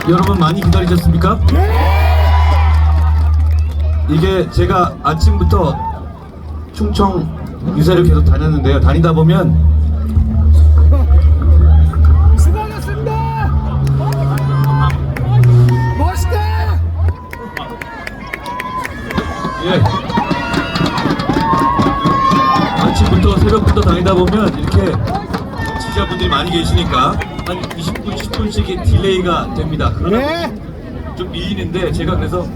여러분 많이 기다리셨습니까? 이게 제가 아침부터 충청 유세를 계속 다녔는데요. 다니다 보면 수고하셨습니다. 멋있다. 예. 아침부터 새벽부터 다니다 보면 이렇게 지지자분들이 많이 계시니까 한 20분, 10분씩 딜레이가 됩니다. 그러다 네. 좀 밀리는데 제가 그래서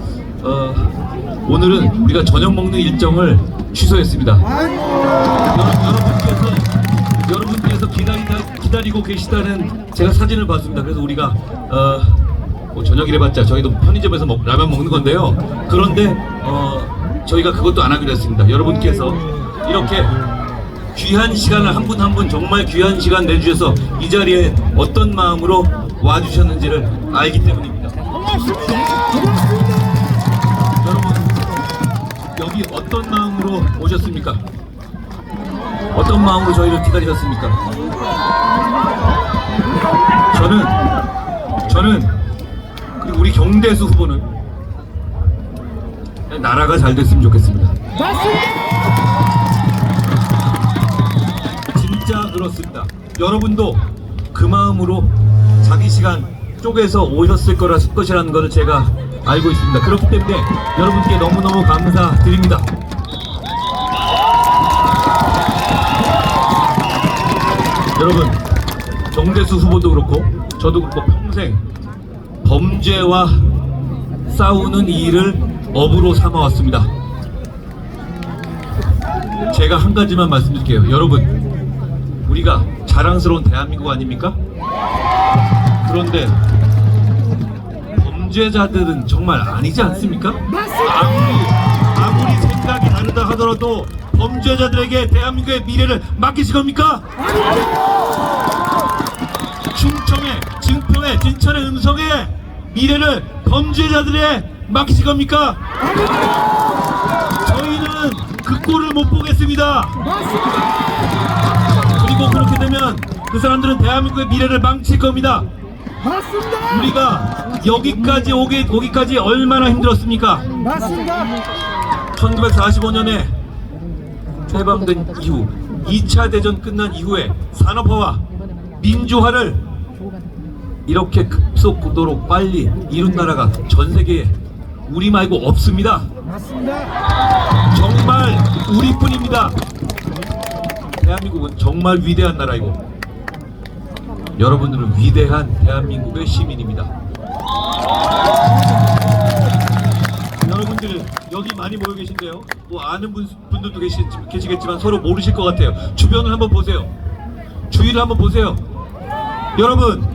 오늘은 우리가 저녁 먹는 일정을 취소했습니다. 여러분께서 기다리고 계시다는 제가 사진을 봤습니다. 그래서 우리가 뭐 저녁이래봤자 저희도 편의점에서 라면 먹는 건데요. 그런데 저희가 그것도 안 하기로 했습니다. 여러분께서 이렇게 귀한 시간을 한 분 한 분 정말 귀한 시간 내주셔서 이 자리에 어떤 마음으로 와주셨는지를 알기 때문입니다. 여러분 여기 어떤 마음으로 오셨습니까? 어떤 마음으로 저희를 기다리셨습니까? 저는 그리고 우리 경대수 후보는 나라가 잘 됐으면 좋겠습니다. 진짜 그렇습니다. 여러분도 그 마음으로 자기 시간 쪼개서 오셨을 것이라는 것을 제가 알고 있습니다. 그렇기 때문에 여러분께 너무너무 감사드립니다. 여러분 정대수 후보도 그렇고 저도 그렇고 평생 범죄와 싸우는 이 일을 업으로 삼아왔습니다. 제가 한 가지만 말씀드릴게요. 여러분 우리가 자랑스러운 대한민국 아닙니까? 그런데 범죄자들은 정말 아니지 않습니까? 아무리 생각이 다르다 하더라도 범죄자들에게 대한민국의 미래를 맡기실 겁니까? 충청에, 증평에, 진천에, 음성에 미래를 범죄자들에 맡기실 겁니까? 저희는 그 꼴을 못 보겠습니다. 그리고 그렇게 되면 그 사람들은 대한민국의 미래를 망칠 겁니다. 맞습니다. 우리가 여기까지 오기까지 얼마나 힘들었습니까? 맞습니다. 1945년에 해방된 이후 2차 대전 끝난 이후에 산업화와 민주화를 이렇게 급속도로 빨리 이룬 나라가 전 세계에 우리 말고 없습니다. 맞습니다. 정말 우리뿐입니다. 대한민국은 정말 위대한 나라이고 여러분들은 위대한 대한민국의 시민입니다. 여러분들 여기 많이 모여 계신데요. 뭐 아는 분들도 계시겠지만 서로 모르실 것 같아요. 주변을 한번 보세요. 주위를 한번 보세요. 여러분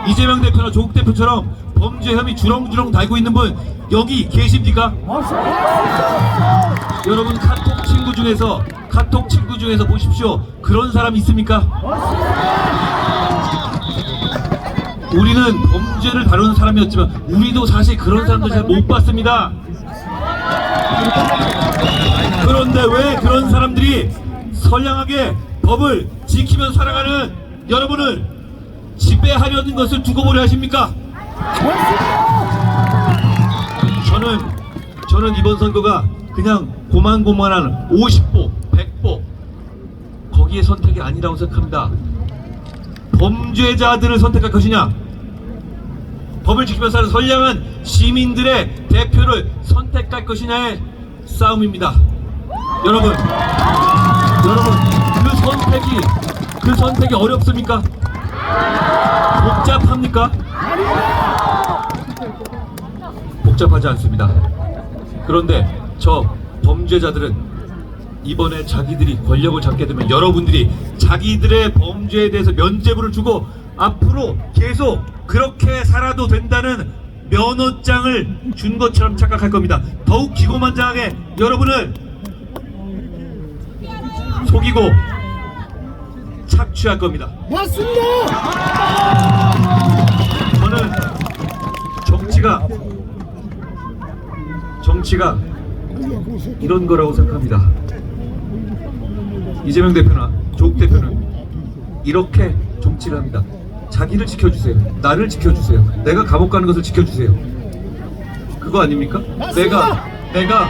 이재명 대표나 조국 대표처럼 범죄 혐의 주렁주렁 달고 있는 분 여기 계십니까? 여러분 카톡 친구 중에서 보십시오. 그런 사람 있습니까? 우리는 범죄를 다루는 사람이었지만 우리도 사실 그런 사람들 잘 못 봤습니다. 그런데 왜 그런 사람들이 선량하게 법을 지키며 살아가는 여러분을 지배하려는 것을 두고 보려 하십니까? 저는 이번 선거가 그냥 고만고만한 50보, 100보 거기에 선택이 아니라고 생각합니다. 범죄자들을 선택할 것이냐, 법을 지키며 사는 선량한 시민들의 대표를 선택할 것이냐의 싸움입니다. 여러분 그 선택이 어렵습니까? 복잡합니까? 복잡하지 않습니다. 그런데 저 범죄자들은 이번에 자기들이 권력을 잡게 되면 여러분들이 자기들의 범죄에 대해서 면죄부를 주고 앞으로 계속 그렇게 살아도 된다는 면허장을 준 것처럼 착각할 겁니다. 더욱 기고만장하게 여러분을 속이고 착취할 겁니다. 맞습니다. 저는 정치가 이런 거라고 생각합니다. 이재명 대표나 조국 대표는 이렇게 정치를 합니다. 자기를 지켜주세요. 나를 지켜주세요. 내가 감옥 가는 것을 지켜주세요. 그거 아닙니까? 맞습니다. 내가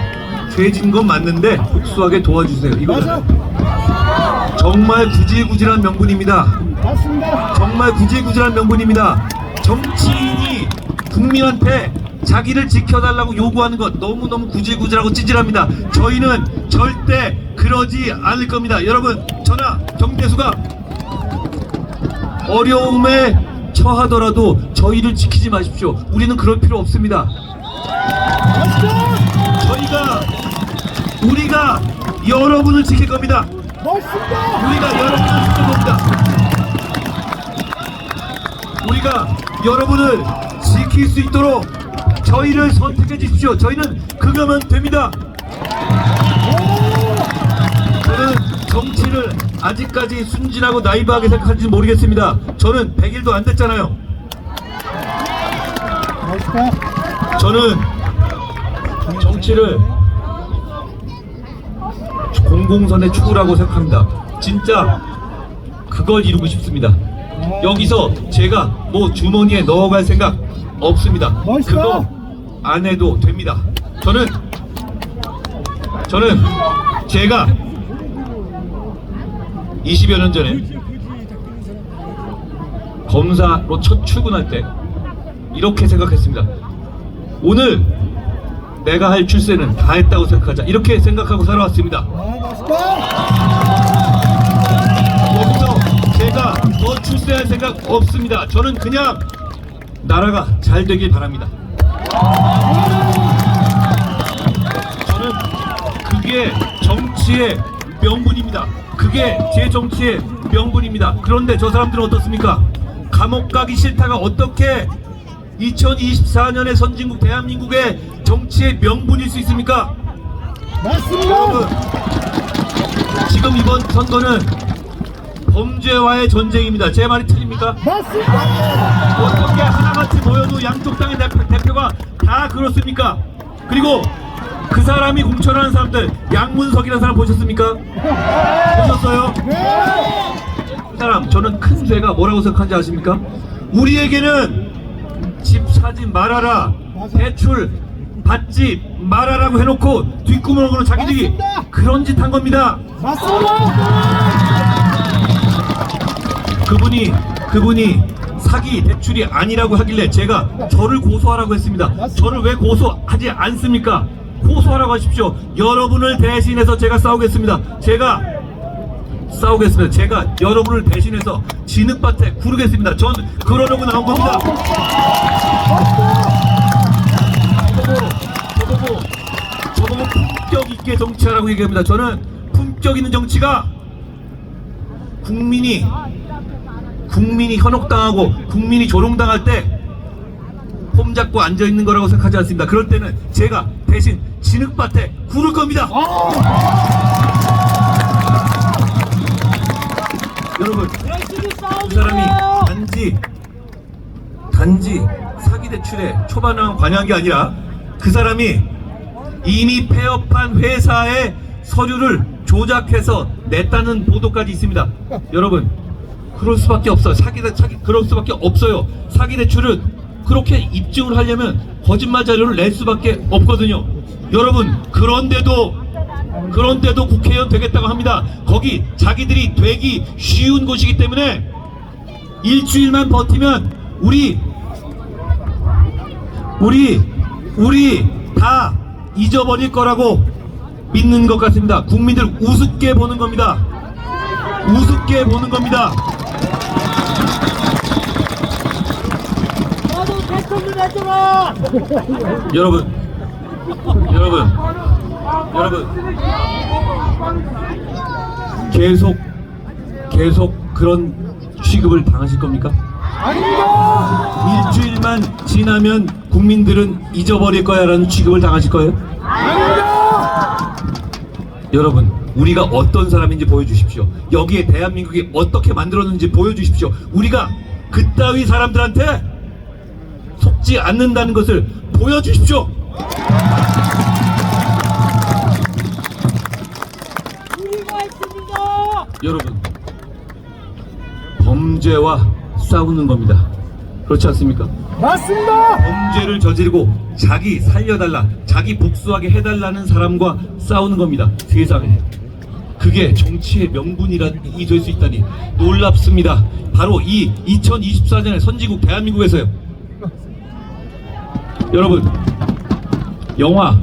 죄진 건 맞는데 복수하게 도와주세요. 이거잖아요. 맞아. 정말 구질구질한 명분입니다. 맞습니다. 정말 구질구질한 명분입니다. 정치인이 국민한테 자기를 지켜달라고 요구하는 것 너무너무 구질구질하고 찌질합니다. 저희는 절대 그러지 않을 겁니다. 여러분, 저나 정대수가 어려움에 처하더라도 저희를 지키지 마십시오. 우리는 그럴 필요 없습니다. 우리가 여러분을 지킬 겁니다. 멋있다. 우리가 여러분을 지킬 겁니다. 우리가 여러분을 지킬 수 있도록 저희를 선택해 주십시오. 저희는 그거면 됩니다. 저는 정치를 아직까지 순진하고 나이브하게 생각하는지 모르겠습니다. 저는 100일도 안 됐잖아요. 멋있다. 저는 정치를 공공선의 추구라고 생각합니다. 진짜 그걸 이루고 싶습니다. 여기서 제가 뭐 주머니에 넣어갈 생각 없습니다. 멋있다. 그거 안 해도 됩니다. 저는 제가 20여 년 전에 검사로 첫 출근할 때 이렇게 생각했습니다. 오늘 내가 할 출세는 다 했다고 생각하자. 이렇게 생각하고 살아왔습니다. 멋있다. 여기서 제가 더 출세할 생각 없습니다. 저는 그냥 나라가 잘 되길 바랍니다. 저는 그게 정치의 명분입니다. 그게 제 정치의 명분입니다. 그런데 저 사람들은 어떻습니까? 감옥 가기 싫다가 어떻게 2024년의 선진국 대한민국의 정치의 명분일 수 있습니까? 맞습니다. 여러분, 지금 이번 선거는 범죄와의 전쟁입니다. 제 말이 틀립니까? 맞습니다. 어떻게 하나같이 모여도 양쪽 당의 대표가 다 그렇습니까? 그리고 그 사람이 공천하는 사람들, 양문석이라는 사람 보셨습니까? 보셨어요? 네. 그 사람, 저는 큰 죄가 뭐라고 생각하는지 아십니까? 우리에게는 집 사지 말아라, 대출 받지 말아라고 해놓고 뒷구멍으로 자기들이 맞습니다. 그런 짓 한 겁니다. 맞습니다. 그분이 사기 대출이 아니라고 하길래 제가 저를 고소하라고 했습니다. 저를 왜 고소하지 않습니까? 고소하라고 하십시오. 여러분을 대신해서 제가 싸우겠습니다. 제가 여러분을 대신해서 진흙밭에 구르겠습니다. 전 그러려고 나온 겁니다. 저보고 품격 있게 정치하라고 얘기합니다. 저는 품격 있는 정치가 국민이 현혹당하고 국민이 조롱당할 때 폼잡고 앉아있는 거라고 생각하지 않습니다. 그럴 때는 제가 대신 진흙밭에 구를 겁니다. 여러분, 그 사람이 단지 사기 대출에 초반에 관여한 게 아니라 그 사람이 이미 폐업한 회사의 서류를 조작해서 냈다는 보도까지 있습니다. 여러분, 그럴 수밖에 없어요. 그럴 수밖에 없어요. 사기 대출은 그렇게 입증을 하려면 거짓말 자료를 낼 수밖에 없거든요. 여러분, 그런데도 국회의원 되겠다고 합니다. 거기 자기들이 되기 쉬운 곳이기 때문에 일주일만 버티면 우리 다 잊어버릴 거라고 믿는 것 같습니다. 국민들 우습게 보는 겁니다. 우습게 보는 겁니다. 여러분, 계속 그런 취급을 당하실 겁니까? 아닙니다. 일주일만 지나면 국민들은 잊어버릴 거야 라는 취급을 당하실 거예요? 아닙니다. 여러분, 우리가 어떤 사람인지 보여주십시오. 여기에 대한민국이 어떻게 만들었는지 보여주십시오. 우리가 그따위 사람들한테 속지 않는다는 것을 보여주십시오. 우리가 있습니다. 여러분, 범죄와 싸우는 겁니다. 그렇지 않습니까? 맞습니다. 범죄를 저지르고 자기 살려달라, 자기 복수하게 해달라는 사람과 싸우는 겁니다. 세상에. 그게 정치의 명분이 될 수 있다니 놀랍습니다. 바로 이 2024년의 선진국 대한민국에서요. 여러분, 영화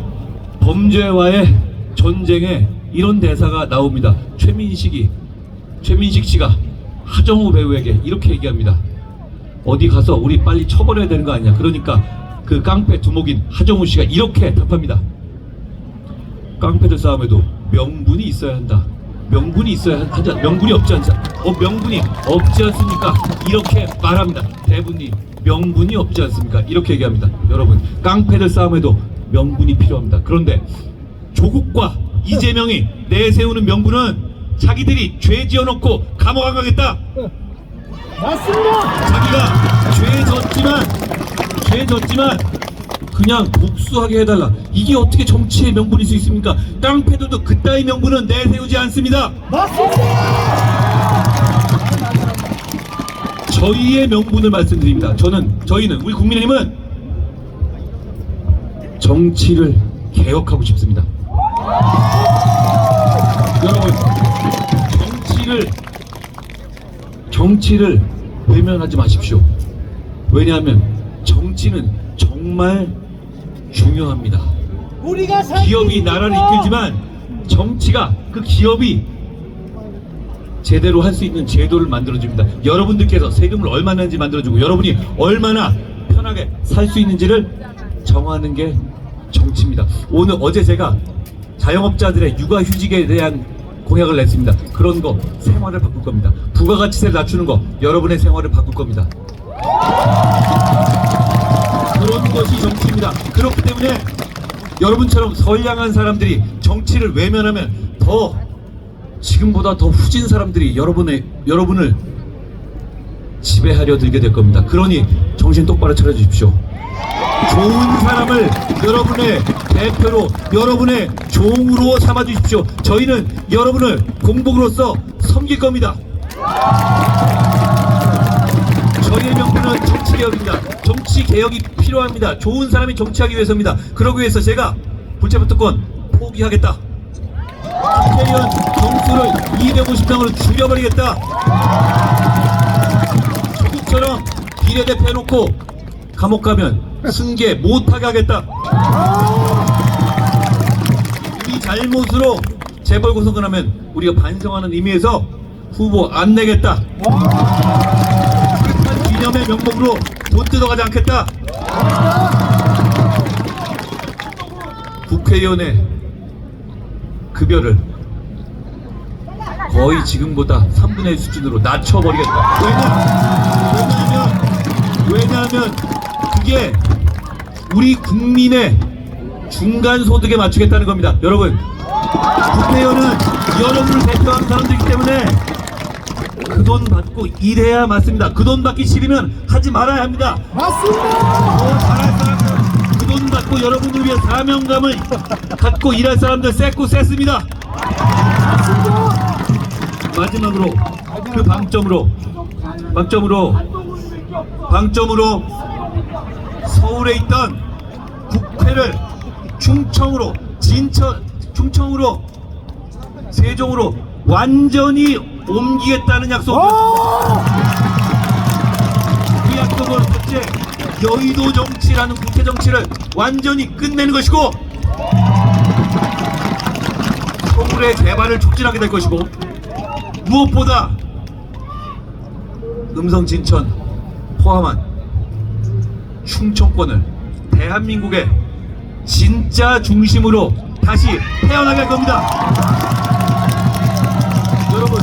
범죄와의 전쟁에 이런 대사가 나옵니다. 최민식 씨가 하정우 배우에게 이렇게 얘기합니다. 어디 가서 우리 빨리 쳐버려야 되는 거 아니야. 그러니까 그 깡패 두목인 하정우 씨가 이렇게 답합니다. 깡패들 싸움에도 명분이 있어야 한다. 명분이 있어야 하자. 명분이 없지 않자. 명분이 없지 않습니까? 이렇게 말합니다. 대부님, 명분이 없지 않습니까? 이렇게 얘기합니다. 여러분, 깡패들 싸움에도 명분이 필요합니다. 그런데 조국과 이재명이 내세우는 명분은 자기들이 죄 지어놓고 감옥 안 가겠다. 맞습니다. 자기가 죄 졌지만 그냥 복수하게 해달라. 이게 어떻게 정치의 명분일 수 있습니까? 깡패들도 그따위 명분은 내세우지 않습니다. 맞습니다. 저희의 명분을 말씀드립니다. 저희는 우리 국민의힘은 정치를 개혁하고 싶습니다. 여러분, 정치를 외면하지 마십시오. 왜냐하면 정치는 정말 중요합니다. 우리가 기업이 나라를 이끌지만 정치가 그 기업이 제대로 할 수 있는 제도를 만들어줍니다. 여러분들께서 세금을 얼마나 내는지 만들어주고 여러분이 얼마나 편하게 살 수 있는지를 정하는 게 정치입니다. 어제 제가 자영업자들의 육아휴직에 대한 공약을 냈습니다. 그런 거 생활을 바꿀 겁니다. 부가가치세를 낮추는 거 여러분의 생활을 바꿀 겁니다. 그런 것이 정치입니다. 그렇기 때문에 여러분처럼 선량한 사람들이 정치를 외면하면 지금보다 더 후진 사람들이 여러분을 지배하려 들게 될 겁니다. 그러니 정신 똑바로 차려주십시오. 좋은 사람을 여러분의 대표로, 여러분의 종으로 삼아주십시오. 저희는 여러분을 공복으로서 섬길 겁니다. 저희의 명분은 정치개혁입니다. 정치개혁이 필요합니다. 좋은 사람이 정치하기 위해서입니다. 그러기 위해서 제가 불체포특권 포기하겠다. 국회의원 정수를 250명으로 줄여버리겠다. 조국처럼 비례대표 해놓고 감옥 가면 승계 못하게 하겠다. 이 잘못으로 재벌구성을 하면 우리가 반성하는 의미에서 후보 안 내겠다. 급한 기념의 명목으로 돈 뜯어가지 않겠다. 국회의원의 급여를 거의 지금보다 3분의 1 수준으로 낮춰버리겠다. 왜냐하면 그게 우리 국민의 중간 소득에 맞추겠다는 겁니다. 여러분, 국회의원은 여러분을 대표하는 사람들이기 때문에 그 돈 받고 일해야 맞습니다. 그 돈 받기 싫으면 하지 말아야 합니다. 맞습니다. 잘할 사람들, 그 돈 받고 여러분을 위해 사명감을 갖고 일할 사람들 셌고 셌습니다. 마지막으로 그 방점으로 서울에 있던 국회를 충청으로 세종으로 완전히 옮기겠다는 약속. 그 약속은 첫째, 여의도 정치라는 국회 정치를 완전히 끝내는 것이고 서울의 개발을 촉진하게 될 것이고 무엇보다 음성 진천 포함한 충청권을 대한민국의 진짜 중심으로 다시 태어나게 할 겁니다. 여러분,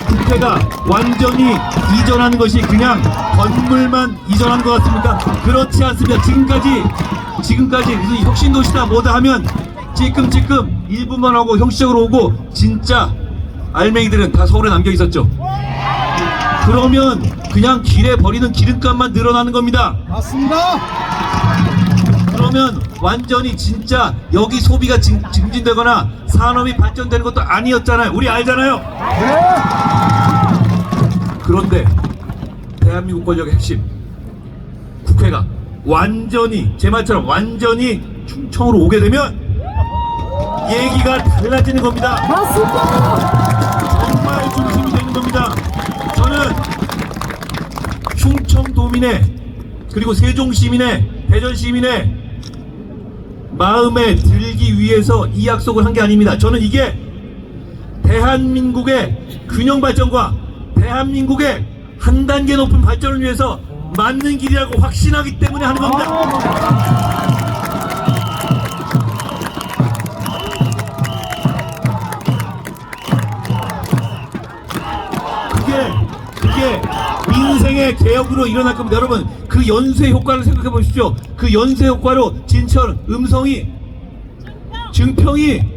국회가 완전히 이전하는 것이 그냥 건물만 이전하는 것 같습니까? 그렇지 않습니다. 지금까지 무슨 혁신도시다 뭐다 하면 찔끔찔끔 일부만 하고 형식적으로 오고 진짜 알맹이들은 다 서울에 남겨 있었죠. 그러면 그냥 길에 버리는 기름값만 늘어나는 겁니다. 맞습니다. 그러면 완전히 진짜 여기 소비가 증진되거나 산업이 발전되는 것도 아니었잖아요. 우리 알잖아요. 네. 그런데 대한민국 권력의 핵심 국회가 완전히 제 말처럼 완전히 충청으로 오게 되면 얘기가 달라지는 겁니다. 맞습니다. 정말 중심이 되는 겁니다. 저는 충청도민의 그리고 세종시민의 대전시민의 마음에 들기 위해서 이 약속을 한 게 아닙니다. 저는 이게 대한민국의 균형 발전과 대한민국의 한 단계 높은 발전을 위해서 맞는 길이라고 확신하기 때문에 하는 겁니다. 그게 민생의 개혁으로 일어날 겁니다. 여러분, 그 연쇄 효과를 생각해 보십시오. 그 연쇄 효과로 진천, 음성이, 증평이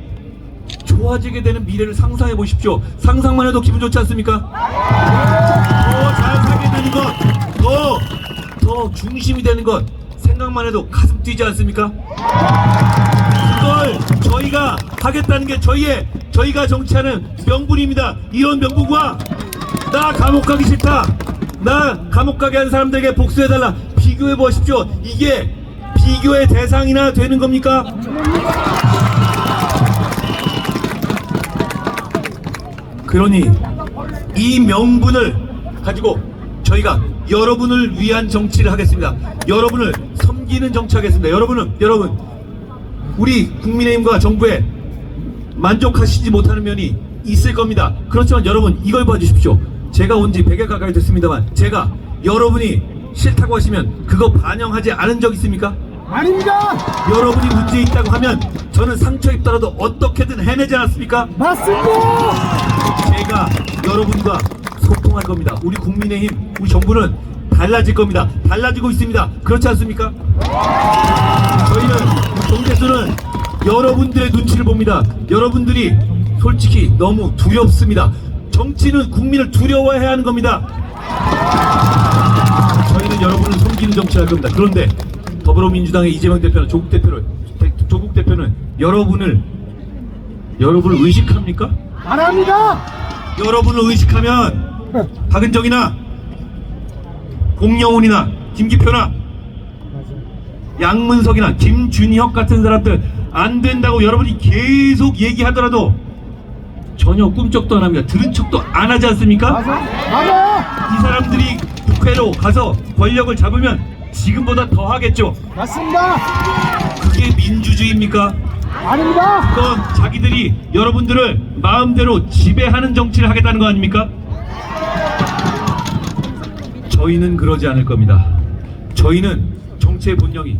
좋아지게 되는 미래를 상상해 보십시오. 상상만 해도 기분 좋지 않습니까? 더 잘 살게 되는 것, 더 중심이 되는 것, 생각만 해도 가슴 뛰지 않습니까? 그걸 저희가 하겠다는 게 저희가 정치하는 명분입니다. 이런 명분과 나 감옥 가기 싫다, 나 감옥 가게 한 사람들에게 복수해달라, 비교해 보십시오. 이게 비교의 대상이나 되는 겁니까? 그러니 이 명분을 가지고 저희가 여러분을 위한 정치를 하겠습니다. 여러분을 섬기는 정치하겠습니다. 여러분, 우리 국민의힘과 정부에 만족하시지 못하는 면이 있을 겁니다. 그렇지만 여러분, 이걸 봐주십시오. 제가 온 지 100일 가까이 됐습니다만, 제가 여러분이 싫다고 하시면 그거 반영하지 않은 적 있습니까? 아닙니다. 여러분이 문제 있다고 하면 저는 상처 입더라도 어떻게든 해내지 않았습니까? 맞습니다. 제가 여러분과 소통할 겁니다. 우리 국민의힘, 우리 정부는 달라질 겁니다. 달라지고 있습니다. 그렇지 않습니까? 저희는 정대수는 여러분들의 눈치를 봅니다. 여러분들이 솔직히 너무 두렵습니다. 정치는 국민을 두려워해야 하는 겁니다. 저희는 여러분을 섬기는 정치를 할 겁니다. 그런데 더불어민주당의 이재명 대표는 조국 대표는 여러분을 의식합니까? 안 합니다. 여러분을 의식하면 박은정이나 공영훈이나 김기표나 양문석이나 김준혁 같은 사람들 안 된다고 여러분이 계속 얘기하더라도 전혀 꿈쩍도 안 합니다. 들은 척도 안 하지 않습니까? 맞아요. 이 사람들이 국회로 가서 권력을 잡으면 지금보다 더 하겠죠. 맞습니다. 그게 민주주의입니까? 아닙니다. 그건 자기들이 여러분들을 마음대로 지배하는 정치를 하겠다는 거 아닙니까? 저희는 그러지 않을 겁니다. 저희는 정치의 본령이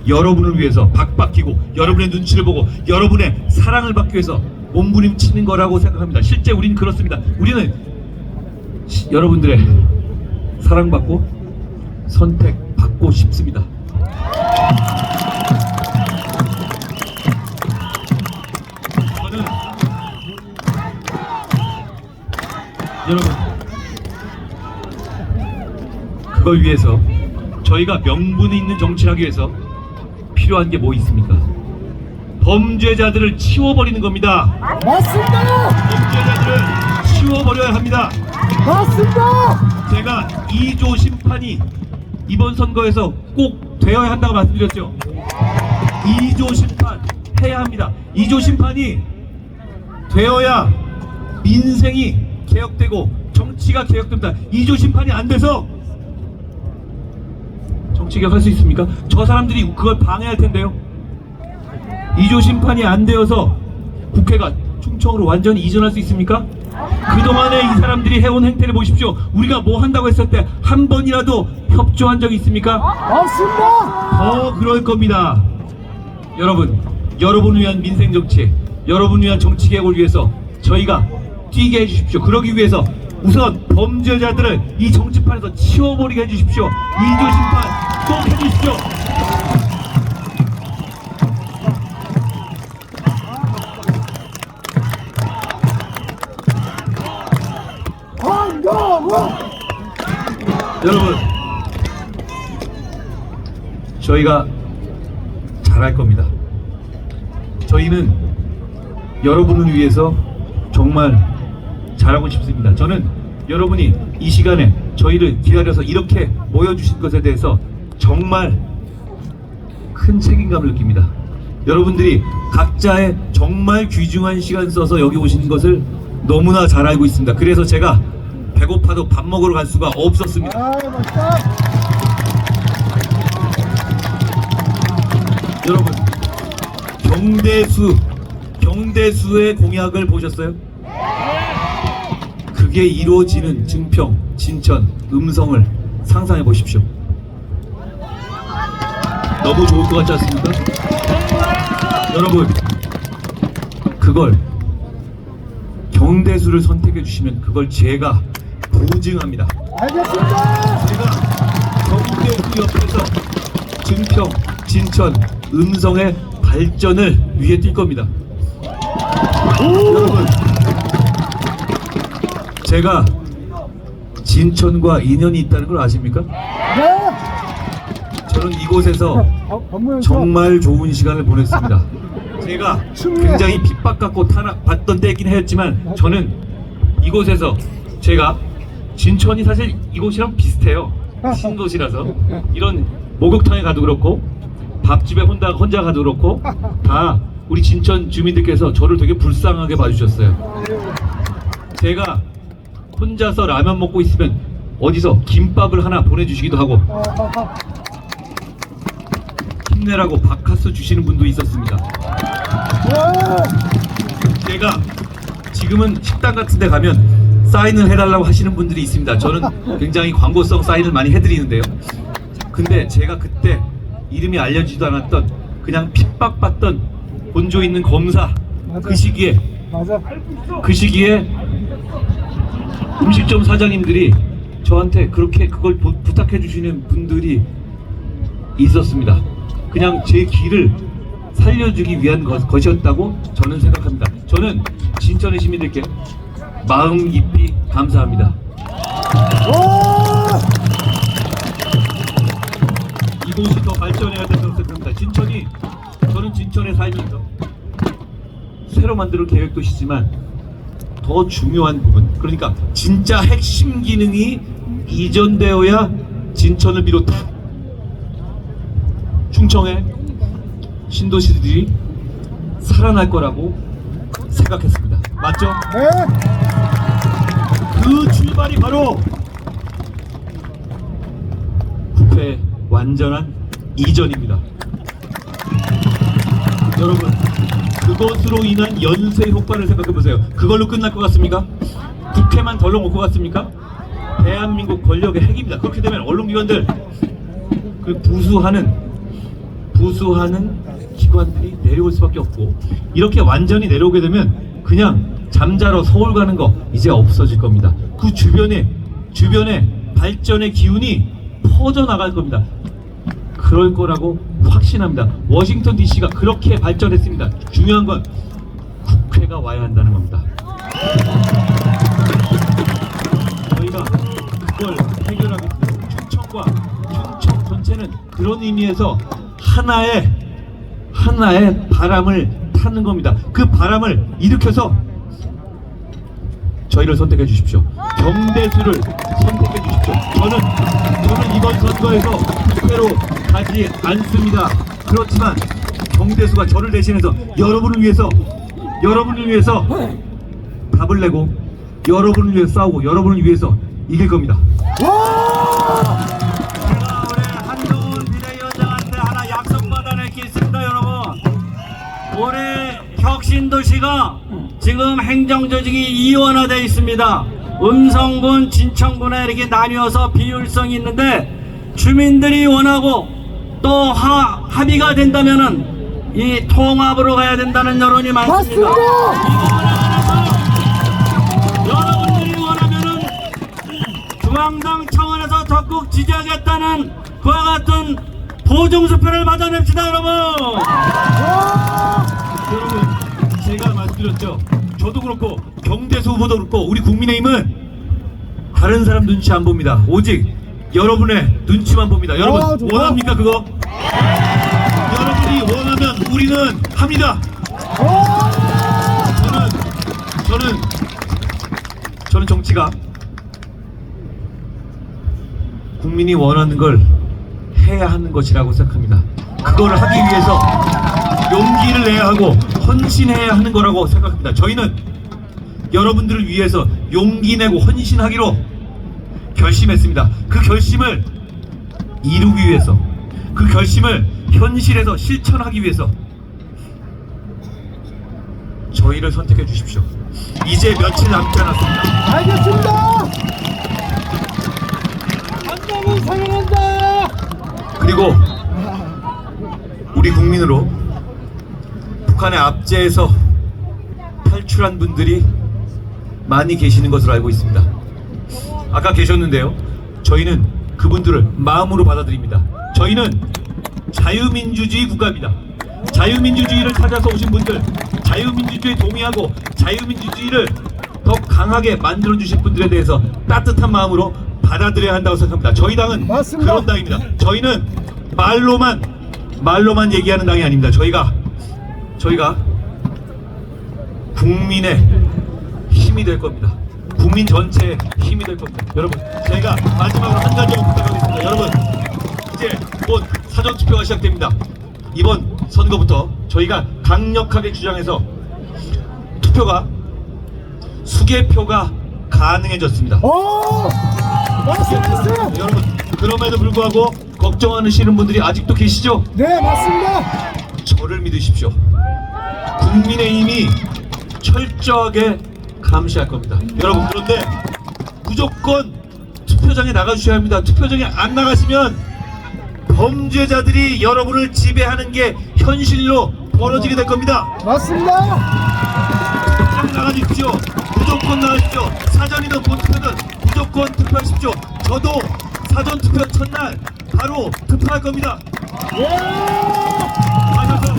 여러분을 위해서 박박히고 여러분의 눈치를 보고 여러분의 사랑을 받기 위해서 몸부림치는 거라고 생각합니다. 실제 우리는 그렇습니다. 우리는 여러분들의 사랑받고 선택받고 싶습니다. 저는 여러분, 그걸 위해서 저희가 명분이 있는 정치를 하기 위해서 필요한 게 뭐 있습니까? 범죄자들을 치워버리는 겁니다. 맞습니다. 범죄자들을 치워버려야 합니다. 맞습니다. 제가 2조 심판이 이번 선거에서 꼭 되어야 한다고 말씀드렸죠. 2조 심판 해야 합니다. 2조 심판이 되어야 민생이 개혁되고 정치가 개혁됩니다. 2조 심판이 안 돼서 정치 개혁할 수 있습니까? 저 사람들이 그걸 방해할 텐데요. 2조 심판이 안 되어서 국회가 충청으로 완전히 이전할 수 있습니까? 그동안에 이 사람들이 해온 행태를 보십시오. 우리가 뭐 한다고 했을 때 한 번이라도 협조한 적이 있습니까? 없습니다. 더 그럴 겁니다. 여러분, 여러분을 위한 민생 정치, 여러분을 위한 정치 개혁을 위해서 저희가 뛰게 해주십시오. 그러기 위해서 우선 범죄자들을 이 정치판에서 치워버리게 해주십시오. 2조 심판 꼭 해주십시오. 여러분, 저희가 잘할 겁니다. 저희는 여러분을 위해서 정말 잘하고 싶습니다. 저는 여러분이 이 시간에 저희를 기다려서 이렇게 모여주신 것에 대해서 정말 큰 책임감을 느낍니다. 여러분들이 각자의 정말 귀중한 시간 써서 여기 오신 것을 너무나 잘 알고 있습니다. 그래서 제가 배고파도 밥 먹으러 갈 수가 없었습니다. 아, 멋있다. 여러분, 경대수의 공약을 보셨어요? 그게 이루어지는 증평, 진천, 음성을 상상해 보십시오. 너무 좋을 것 같지 않습니까? 여러분, 그걸 경대수를 선택해 주시면 그걸 제가 보증합니다. 알겠습니다. 제가 경대수 옆에서 증평, 진천, 음성의 발전을 위해 뛸 겁니다. 여러분, 제가 진천과 인연이 있다는 걸 아십니까? 네. 저는 이곳에서 법무연 정말 좋은 시간을 보냈습니다. 제가 굉장히 핍박받고 탄압받던 때이긴 했지만 저는 이곳에서 제가 진천이 사실 이곳이랑 비슷해요. 신도시라서 이런 목욕탕에 가도 그렇고 밥집에 혼자 가도 그렇고 다 우리 진천 주민들께서 저를 되게 불쌍하게 봐주셨어요. 제가 혼자서 라면 먹고 있으면 어디서 김밥을 하나 보내주시기도 하고 힘내라고 바카스 주시는 분도 있었습니다. 제가 지금은 식당 같은 데 가면 사인을 해달라고 하시는 분들이 있습니다. 저는 굉장히 광고성 사인을 많이 해드리는데요. 근데 제가 그때 이름이 알려지지도 않았던 그냥 핍박받던 본조 있는 검사 그 시기에 맞아. 그 시기에 음식점 사장님들이 저한테 그렇게 그걸 부탁해 주시는 분들이 있었습니다. 그냥 제 길을 살려주기 위한 것이었다고 저는 생각합니다. 저는 진천의 시민들께 마음 깊이 감사합니다. 이곳이 더 발전해야 된다고 생각합니다. 저는 진천에 살면서 새로 만들 계획 도시지만 더 중요한 부분, 그러니까 진짜 핵심 기능이 이전되어야 진천을 비롯한 충청의 신도시들이 살아날 거라고 생각했습니다. 맞죠? 네. 그 출발이 바로 국회의 완전한 이전입니다. 여러분, 그것으로 인한 연쇄 효과를 생각해 보세요. 그걸로 끝날 것 같습니까? 국회만 덜렁 것 같습니까? 대한민국 권력의 핵입니다. 그렇게 되면 언론기관들 그 부수하는 기관들이 내려올 수밖에 없고, 이렇게 완전히 내려오게 되면 그냥 잠자러 서울 가는 거 이제 없어질 겁니다. 그 주변에 발전의 기운이 퍼져나갈 겁니다. 그럴 거라고 확신합니다. 워싱턴 DC가 그렇게 발전했습니다. 중요한 건 국회가 와야 한다는 겁니다. 저희가 그걸 해결하고 충청 전체는 그런 의미에서 하나의 바람을 타는 겁니다. 그 바람을 일으켜서 저희를 선택해 주십시오. 경대수를 선택해 주십시오. 저는 이번 선거에서 국회로 가지 않습니다. 그렇지만 경대수가 저를 대신해서 여러분을 위해서 답을 내고 여러분을 위해서 싸우고 여러분을 위해서 이길 겁니다. 제가 우리 한동훈 비대위원장한테 하나 약속받아낼 게 있습니다, 여러분. 우리 혁신도시가 지금 행정조직이 이원화되어 있습니다. 음성군, 진천군에 이렇게 나뉘어서 비율성이 있는데 주민들이 원하고 또 합의가 된다면은 이 통합으로 가야 된다는 여론이 많습니다. 여러분들이 원하면은 중앙당 차원에서 적극 지지하겠다는 그와 같은 보증수표를 받아냅시다, 여러분. 여러분, 제가 말씀드렸죠. 저도 그렇고 경대수 후보도 그렇고 우리 국민의힘은 다른 사람 눈치 안 봅니다. 오직 여러분의 눈치만 봅니다. 여러분 원합니까 그거? 여러분이 원하면 우리는 합니다. 저는 정치가 국민이 원하는 걸 해야 하는 것이라고 생각합니다. 그걸 하기 위해서 용기를 내야 하고 헌신해야 하는 거라고 생각합니다. 저희는 여러분들을 위해서 용기 내고 헌신하기로 결심했습니다. 그 결심을 이루기 위해서, 그 결심을 현실에서 실천하기 위해서 저희를 선택해 주십시오. 이제 며칠 남지 않았습니다. 알겠습니다. 안녕을 사랑한다. 그리고 우리 국민으로 북한의 압제에서 탈출한 분들이 많이 계시는 것으로 알고 있습니다. 아까 계셨는데요. 저희는 그분들을 마음으로 받아들입니다. 저희는 자유민주주의 국가입니다. 자유민주주의를 찾아서 오신 분들, 자유민주주의에 동의하고 자유민주주의를 더 강하게 만들어주신 분들에 대해서 따뜻한 마음으로 받아들여야 한다고 생각합니다. 저희 당은 맞습니다. 그런 당입니다. 저희는 말로만 얘기하는 당이 아닙니다. 저희가 국민의 힘이 될 겁니다. 국민 전체의 힘이 될 겁니다. 여러분, 저희가 마지막으로 한 가지 부탁하겠습니다. 여러분, 이제 곧 사전투표가 시작됩니다. 이번 선거부터 저희가 강력하게 주장해서 수개표가 가능해졌습니다. 오, 나이스. 여러분, 그럼에도 불구하고 걱정하시는 분들이 아직도 계시죠? 네, 맞습니다. 저를 믿으십시오. 국민의힘이 철저하게 감시할 겁니다. 여러분, 그런데 무조건 투표장에 나가주셔야 합니다. 투표장에 안 나가시면 범죄자들이 여러분을 지배하는 게 현실로 벌어지게 될 겁니다. 맞습니다. 꼭 나가주십시오. 무조건 나가십시오. 사전이든 본투표든 무조건 투표하십시오. 저도 사전투표 첫날 바로 투표할 겁니다. 가셔서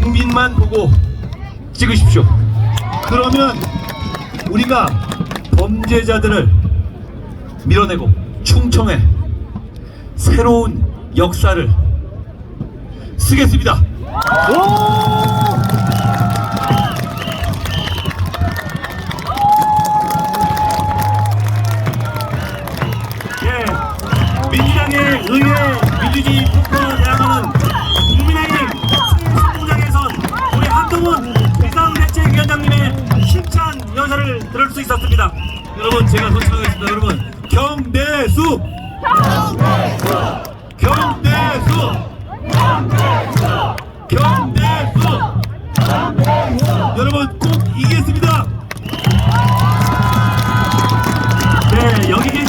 국민만 보고 찍으십시오. 그러면 우리가 범죄자들을 밀어내고 충청에 새로운 역사를 쓰겠습니다. 예, 민주당의 의회 민주주의 폭파를 대항하는 국민의힘 신공장에선 우리 한동훈 비상대책위원장님의 힘찬 연설을 들을 수 있었습니다. 여러분, 제가 소청하겠습니다. 여러분, 경대수! 여러분, 꼭 이기겠습니다. 네, 여기 계신